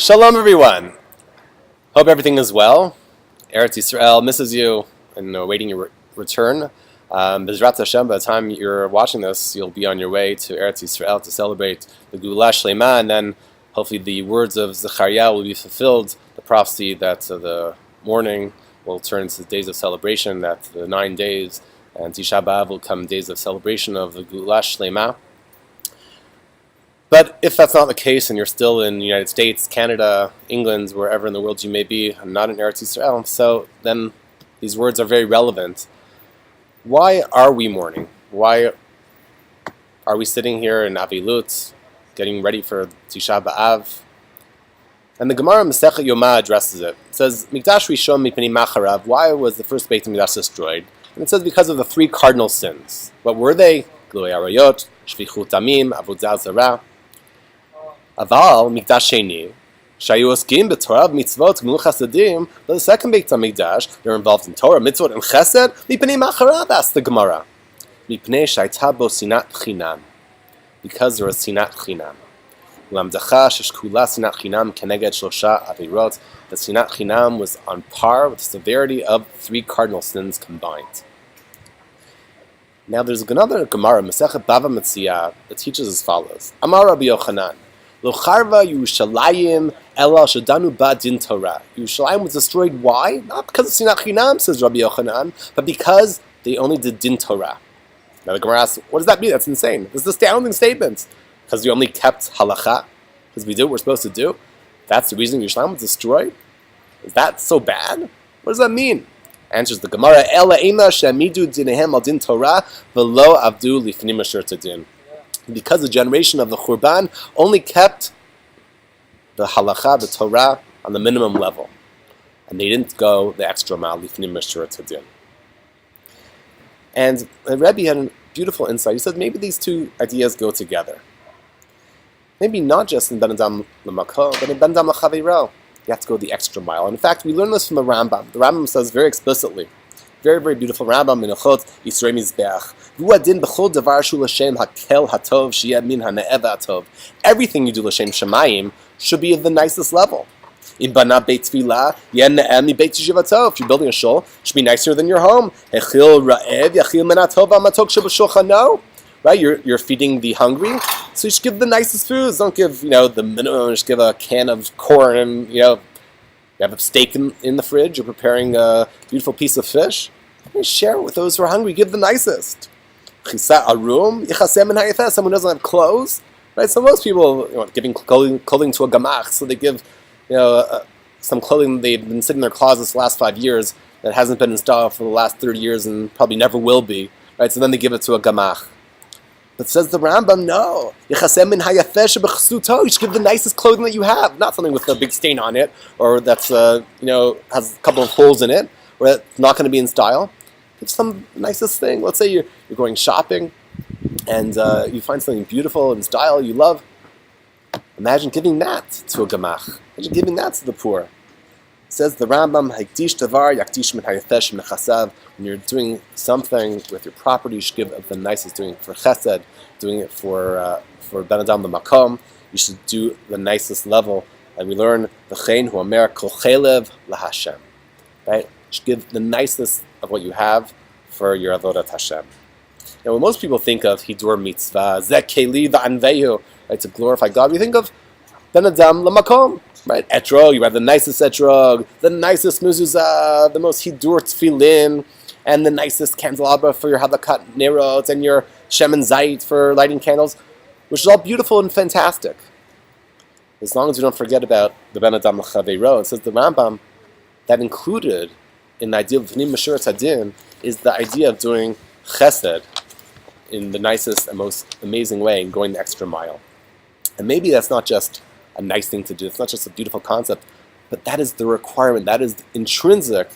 Shalom, everyone. Hope everything is well. Eretz Yisrael misses you and awaiting your return. Bezrat Hashem, by the time you're watching this, you'll be on your way to Eretz Yisrael to celebrate the Yerushalayim, and then hopefully the words of Zechariah will be fulfilled, the prophecy that the morning will turn into days of celebration, that the 9 days, and Tisha B'Av will come days of celebration of the Yerushalayim. But if that's not the case and you're still in the United States, Canada, England, wherever in the world you may be, and not in Eretz Yisrael, so then these words are very relevant. Why are we mourning? Why are we sitting here in Avilut, getting ready for Tisha B'Av? And the Gemara Masechet Yoma addresses it. It says, Mikdash Rishon Mipnei Macharav, why was the first Beit HaMikdash destroyed? And it says because of the 3 cardinal sins. What were they? Gilui Arayot, Shvichut Damim, Avodah Zarah. Aval Mikdash Sheni, Shayu Oskim b'Torah v'Mitzvot Gemilut Chasadim. The second Beit HaMikdash, they're involved in Torah, Mitzvot, and Chesed. Mipnei Macharav, asks the Gemara. Mipnei Shaita bo Sinat Chinam, because there was Sinat Chinam. Lamdacha sheshkula Sinat Chinam keneged shlosha avirot. The Sinat Chinam was on par with the severity of 3 cardinal sins combined. Now there's another Gemara, Masechet Bava Metzia, that teaches as follows. Amar Rabbi Yochanan. Lo charva Yerushalayim ela shadanu ba din Torah. Yerushalayim was destroyed. Why? Not because of Sinat Chinam, says Rabbi Yochanan, but because they only did din Torah. Now the Gemara asks, what does that mean? That's insane. This is an astounding statement. Because we only kept halacha, because we did what we're supposed to do. That's the reason Yerushalayim was destroyed? Is that so bad? What does that mean? Answers the Gemara, Ela ema shemidu dinehem al din Torah velo avdu lifnim asher tadin. Because the generation of the Churban only kept the halacha, the Torah, on the minimum level. And they didn't go the extra mile, lifnim asher tadin. And the Rebbe had a beautiful insight. He said maybe these 2 ideas go together. Maybe not just in Ben Adam L'Makom, but in Ben Adam L'Chaviro. You have to go the extra mile. And in fact, we learn this from the Rambam. The Rambam says very explicitly, very, very beautiful Rambam, Menachot Yisrei Mizbeach. Vuadin b'chol davar shu l'shem hakel hatov sheyeh min ha'ne'ev hatov. Everything you do l'shem Shemayim should be of the nicest level. Im bana beit tefillah yeh ne'em mi beit yeshiva tov. If you're building a shul, it should be nicer than your home. Echil ra'ev yachil min hatov ha'matok sheb'shulchano. Right, you're feeding the hungry, so you should give the nicest foods. Don't give the minimum. Just give a can of corn, and you have a steak in the fridge. You're preparing a beautiful piece of fish. You share it with those who are hungry. Give the nicest. Chisa arum yichasem min hayefes. Someone who doesn't have clothes, right? So most people giving clothing to a gamach, so they give some clothing they've been sitting in their closets the last 5 years that hasn't been installed for the last 30 years and probably never will be, right? So then they give it to a gamach. But says the Rambam, no. You should give the nicest clothing that you have, not something with a big stain on it, or that's has a couple of holes in it, or that's not going to be in style. Give some nicest thing. Let's say you're going shopping, and you find something beautiful in style you love. Imagine giving that to a gamach. Imagine giving that to the poor. Says the Rambam, Hektish Tavar Yaktish Min Hayafesh Mechasav. When you're doing something with your property, you should give of the nicest. Doing it for Chesed, doing it for Ben Adam L'Makom, you should do the nicest level. And we learn V'chein Hu Omer Kol Chelev LaHashem. Right? You should give the nicest of what you have for your Avodat Hashem. Now, when most people think of Hidur Mitzvah, Zeh Keli V'Anvehu, right, to glorify God, we think of Ben Adam L'Makom. Right, etrog, you have the nicest etrog, the nicest mezuzah, the most hidur tefillin, and the nicest candelabra for your hadakat nerot, and your shem and zayit for lighting candles, which is all beautiful and fantastic. As long as we don't forget about the Ben Adam L'Chaveiro, it says the Rambam, that included in the idea of V'nim Meshurat Hadin is the idea of doing chesed in the nicest and most amazing way and going the extra mile. And maybe that's not just a nice thing to do. It's not just a beautiful concept, but that is the requirement. That is intrinsic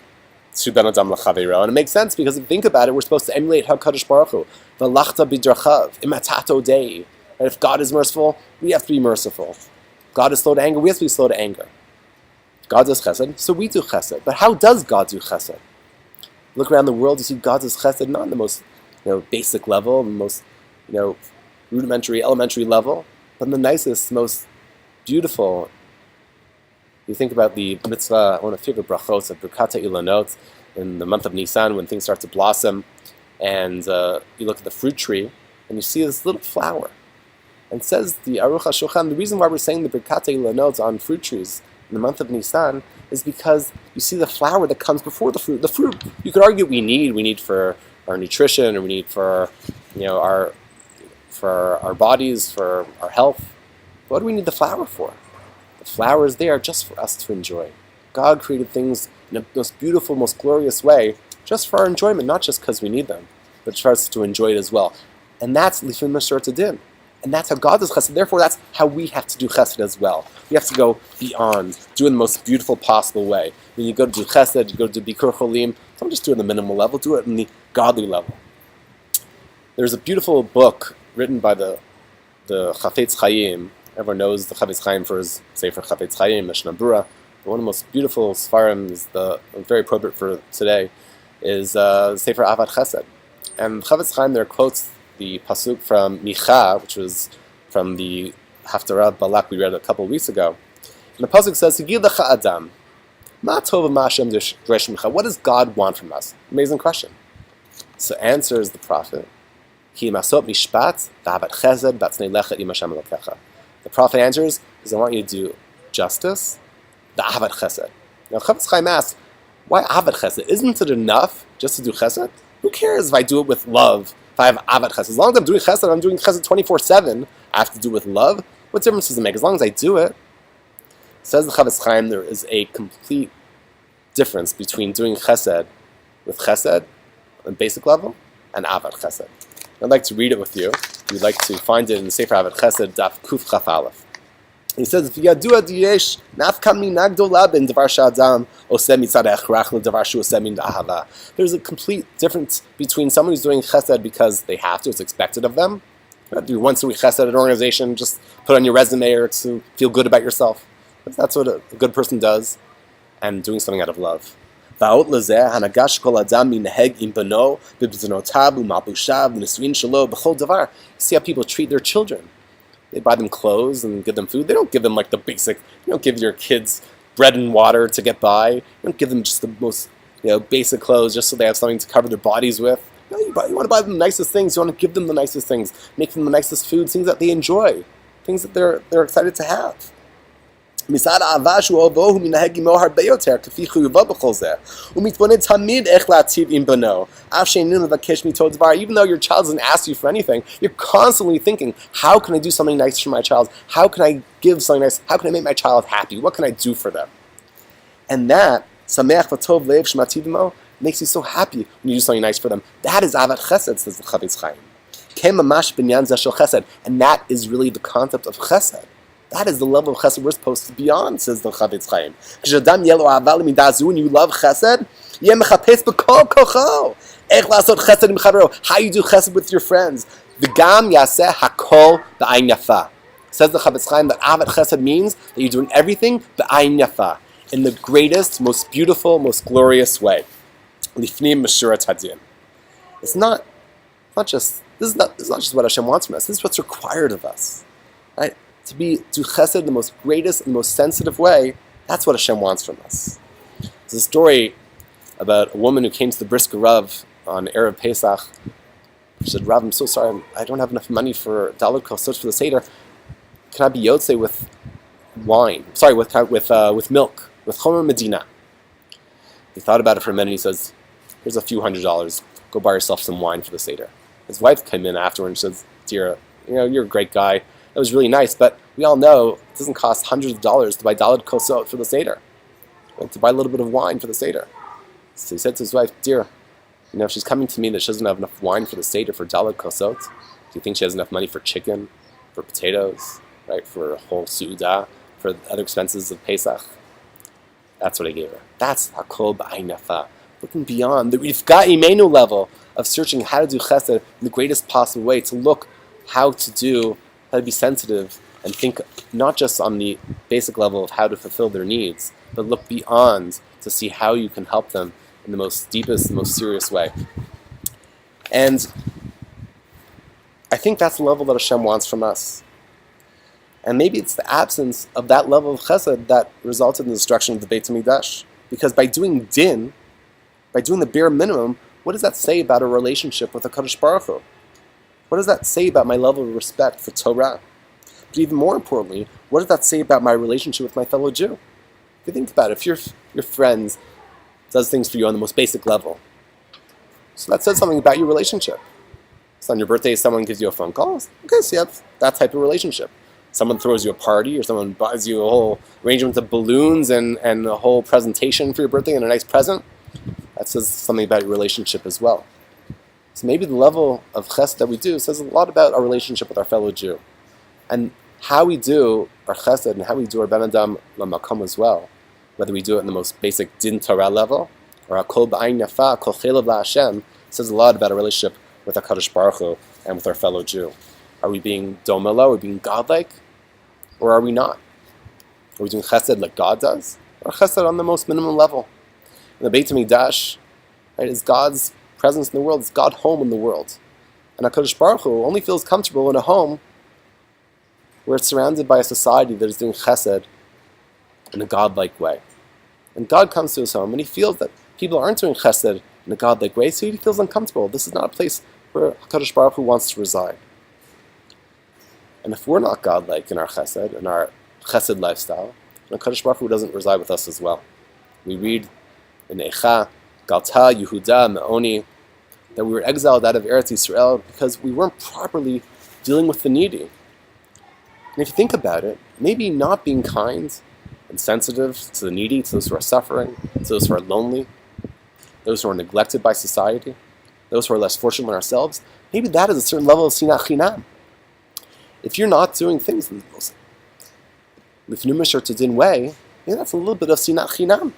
to Ben Adam L'Chaveiro. And it makes sense because if you think about it, we're supposed to emulate HaKadosh Baruch Hu. V'lachta b'drachav, imatato dei. And if God is merciful, we have to be merciful. God is slow to anger, we have to be slow to anger. God does chesed, so we do chesed. But how does God do chesed? Look around the world, you see God does chesed not on the most basic level, the most rudimentary, elementary level, but on the nicest, most beautiful You think about the mitzvah, one of the favorite brachos of Birkat Ilanot in the month of Nisan when things start to blossom, and you look at the fruit tree and you see this little flower. And says the Aruch HaShulchan, the reason why we're saying the Birkat Ilanot on fruit trees in the month of Nisan is because you see the flower that comes before the fruit. The fruit, you could argue we need for our nutrition, or we need for our bodies, for our health. What do we need the flower for? The flower is there just for us to enjoy. God created things in the most beautiful, most glorious way, just for our enjoyment, not just because we need them, but for us to enjoy it as well. And that's Lifnei Mashurat Adin. And that's how God does chesed. Therefore, that's how we have to do chesed as well. We have to go beyond, do it in the most beautiful possible way. When you go to do chesed, you go to do Bikur Cholim, don't just do it at the minimal level, do it in the godly level. There's a beautiful book written by the Chafetz Chaim. Everyone knows the Chafetz Chaim for his Sefer Chafetz Chaim, Mishnah Berurah. But one of the most beautiful Sfarim is very appropriate for today is Sefer Ahavat Chesed. And Chafetz Chaim there quotes the pasuk from Micha, which was from the Haftarah Balak we read a couple of weeks ago. And the pasuk says, "Yigilecha Adam, ma tov ma Hashem doresh mincha." What does God want from us? Amazing question. So answers the prophet, "Ki masot mishpat v'avat chesed v'atznei lecha im Hashem elokecha." The prophet answers, "I want you to do justice, v'avat chesed." Now Chafetz Chaim asks, "Why avat chesed? Isn't it enough just to do chesed? Who cares if I do it with love? If I have avat chesed, as long as I'm doing chesed 24/7. I have to do it with love. What difference does it make? As long as I do it." Says the Chafetz Chaim, there is a complete difference between doing chesed with chesed on the basic level and avat chesed. I'd like to read it with you. If you'd like to find it in the Sefer Avat Chesed, Daf Kuf Chaf Aleph. He says, "V'yadua diyesh nafka mina gdola ben davar she'adam oseh mitzad ha'echrach ledavar she'u oseh min ahava." There's a complete difference between someone who's doing chesed because they have to, it's expected of them. You do once a week chesed at an organization, just put on your resume or to feel good about yourself. That's what a good person does, and doing something out of love. Va'ot lezeh hanagash kol adam mineheg im bano b'bznotav u'malbushav v'nisrin shelo b'chol davar. See how people treat their children. They buy them clothes and give them food. They don't give them like the basic. You don't give your kids bread and water to get by. You don't give them just the most basic clothes just so they have something to cover their bodies with. No, you want to buy them the nicest things. You want to give them the nicest things. Make them the nicest food, things that they enjoy, things that they're excited to have. Even though your child doesn't ask you for anything, you're constantly thinking, how can I do something nice for my child? How can I give something nice? How can I make my child happy? What can I do for them? And that makes you so happy when you do something nice for them. That is avat chesed, says the Chafetz Chaim. And that is really the concept of chesed. That is the level of chesed we're supposed to be on, says the Chafetz Chaim. When you love chesed, how you do chesed with your friends. Says the Chafetz Chaim that avat chesed means that you're doing everything b'ayin yafa, in the greatest, most beautiful, most glorious way. Lifnei Mashurat Adin. It's not just what Hashem wants from us. This is what's required of us, right? To do chesed in the most greatest and most sensitive way. That's what Hashem wants from us. There's a story about a woman who came to the brisker Rav on Erev Pesach. She said, "Rav, I'm so sorry, I don't have enough money for Daled Kosot for the Seder. Can I be Yotzei with wine? Sorry, with milk, with Chomer Medina." He thought about it for a minute. He says, "Here's a few $100. Go buy yourself some wine for the Seder." His wife came in afterward and says, "Dear, you're a great guy. That was really nice, but we all know it doesn't cost hundreds of dollars to buy Daled Kosot for the Seder, right? To buy a little bit of wine for the Seder." So he said to his wife, "Dear, if she's coming to me that she doesn't have enough wine for the Seder for Daled Kosot, do you think she has enough money for chicken, for potatoes, right? For a whole Su'udah, for other expenses of Pesach?" That's what I gave her. That's Hakol B'ayin Yafa. Looking beyond the Rivka Imenu level of searching how to do chesed in the greatest possible way, to look how to be sensitive and think not just on the basic level of how to fulfill their needs, but look beyond to see how you can help them in the most deepest, the most serious way. And I think that's the level that Hashem wants from us. And maybe it's the absence of that level of chesed that resulted in the destruction of the Beit HaMikdash. Because by doing din, by doing the bare minimum, what does that say about a relationship with HaKadosh Baruch Hu? What does that say about my level of respect for Torah? But even more importantly, what does that say about my relationship with my fellow Jew? If you think about it, if your friend does things for you on the most basic level, so that says something about your relationship. So on your birthday, someone gives you a phone call. Okay, so you have that type of relationship. Someone throws you a party, or someone buys you a whole arrangement of balloons and a whole presentation for your birthday and a nice present. That says something about your relationship as well. So maybe the level of chesed that we do says a lot about our relationship with our fellow Jew. And how we do our chesed and how we do our ben adam lamakom as well, whether we do it in the most basic din Torah level, or a kol b'ayin yafa, kol chelav la'Hashem, says a lot about our relationship with HaKadosh Baruch Hu and with our fellow Jew. Are we being domelo, are we being godlike, or are we not? Are we doing chesed like God does, or chesed on the most minimum level? And the Beit HaMikdash, right, is God's presence in the world, it's God's home in the world. And HaKadosh Baruch Hu only feels comfortable in a home where it's surrounded by a society that is doing chesed in a godlike way. And God comes to his home and he feels that people aren't doing chesed in a godlike way, so he feels uncomfortable. This is not a place where HaKadosh Baruch Hu wants to reside. And if we're not godlike in our chesed lifestyle, then HaKadosh Baruch Hu doesn't reside with us as well. We read in Eicha, Galta, Yehuda, Me'oni, that we were exiled out of Eretz Yisrael because we weren't properly dealing with the needy. And if you think about it, maybe not being kind and sensitive to the needy, to those who are suffering, to those who are lonely, those who are neglected by society, those who are less fortunate than ourselves, maybe that is a certain level of sinat chinam. If you're not doing things in the most lifnim mishur way, maybe that's a little bit of sinat chinam.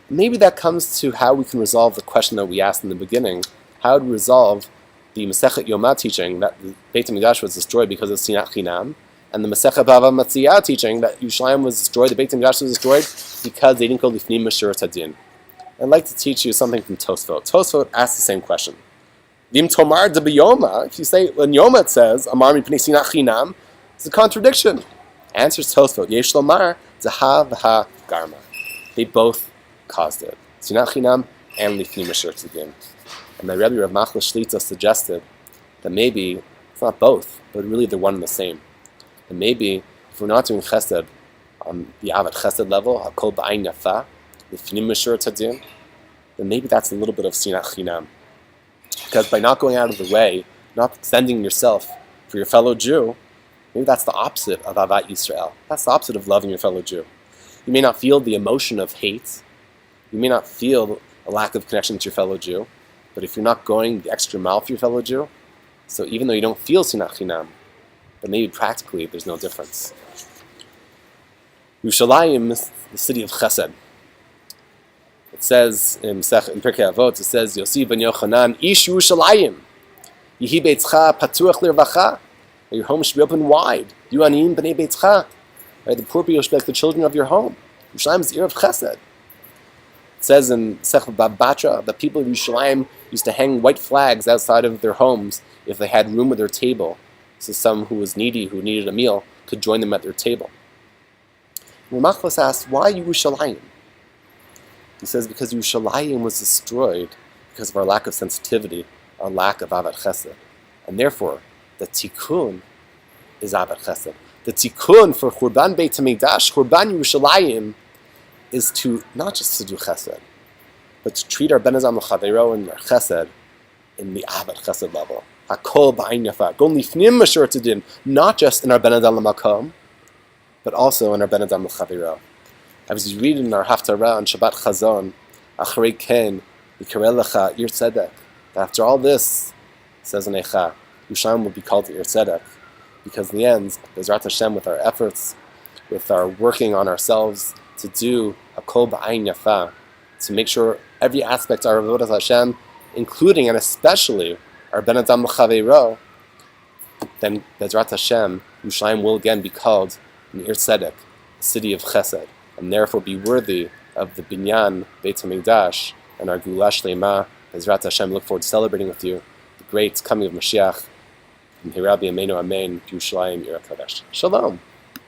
Maybe that comes to how we can resolve the question that we asked in the beginning, how to resolve the Masechet Yomah teaching that the Beit HaMikdash was destroyed because of sinat chinam, and the Masechet Bava Matziyah teaching that Yerushalayim was destroyed, the Beit HaMikdash was destroyed because they didn't go lifnim mishur tadin. I'd like to teach you something from Tosfot. Tosfot asks the same question. V'im tomar de b'yoma, if you say, when Yoma it says, Amar mipnei sinat chinam, it's a contradiction. Answers Tosfot, Yesh lomar, zaha v'ha garma. They both caused it. Sinat chinam and lifnim mishur tadin. And my Rebbe Rav Machlus Shlita suggested that maybe it's not both, but really they're one and the same. And maybe if we're not doing chesed on the avat chesed level, hakol b'ayin yafa, lifnim mishur tadin, then maybe that's a little bit of sinat chinam. Because by not going out of the way, not extending yourself for your fellow Jew, maybe that's the opposite of avat Yisrael. That's the opposite of loving your fellow Jew. You may not feel the emotion of hate. You may not feel a lack of connection to your fellow Jew. But if you're not going the extra mile for your fellow Jew, so even though you don't feel sinat chinam, but maybe practically there's no difference. Yerushalayim is the city of chesed. It says in Pirkei Avot, it says, Yossi ben Yochanan, Ish Yerushalayim, Yehi beitzcha patuach lirvacha, your home should be open wide. You aniyim b'nei beitzcha, the poor people should be like the children of your home. Yerushalayim is the ear of chesed. It says in Sech Bab Batra that people of Yerushalayim used to hang white flags outside of their homes if they had room at their table, so some who was needy, who needed a meal, could join them at their table. Rav Machlus asked, why Yerushalayim? He says because Yerushalayim was destroyed because of our lack of sensitivity, our lack of avat chesed. And therefore, the tikkun is avat chesed. The tikkun for Churban Bet HaMikdash, Churban Yerushalayim, is to not just to do chesed, but to treat our ben azam l'chaveiro and our chesed in the avat chesed level. Hakol b'ayin yafa. Go lifnim mishur tadin, not just in our ben adam l'makom, but also in our ben adam l'chaveiro. As you read in our haftarah on Shabbat Chazon, acharei ken yikareh lecha ir tzedek. After all this, says in Eicha, Yerushalayim will be called Ir Tzedek, because in the end, Bezrat Hashem, with our efforts, with our working on ourselves to do hakol b'ayin yafa, to make sure every aspect of our avodas Hashem, including and especially our ben adam l'chaveiro, then Bezrat Hashem, Yerushalayim will again be called an Ir Tzedek, a city of chesed, and therefore be worthy of the binyan Beit HaMikdash and our Geulah Shleima. Bezrat Hashem, look forward to celebrating with you the great coming of Mashiach. Rabbi Ameinu Amen, Yerushalayim Ir Haskodesh. Shalom.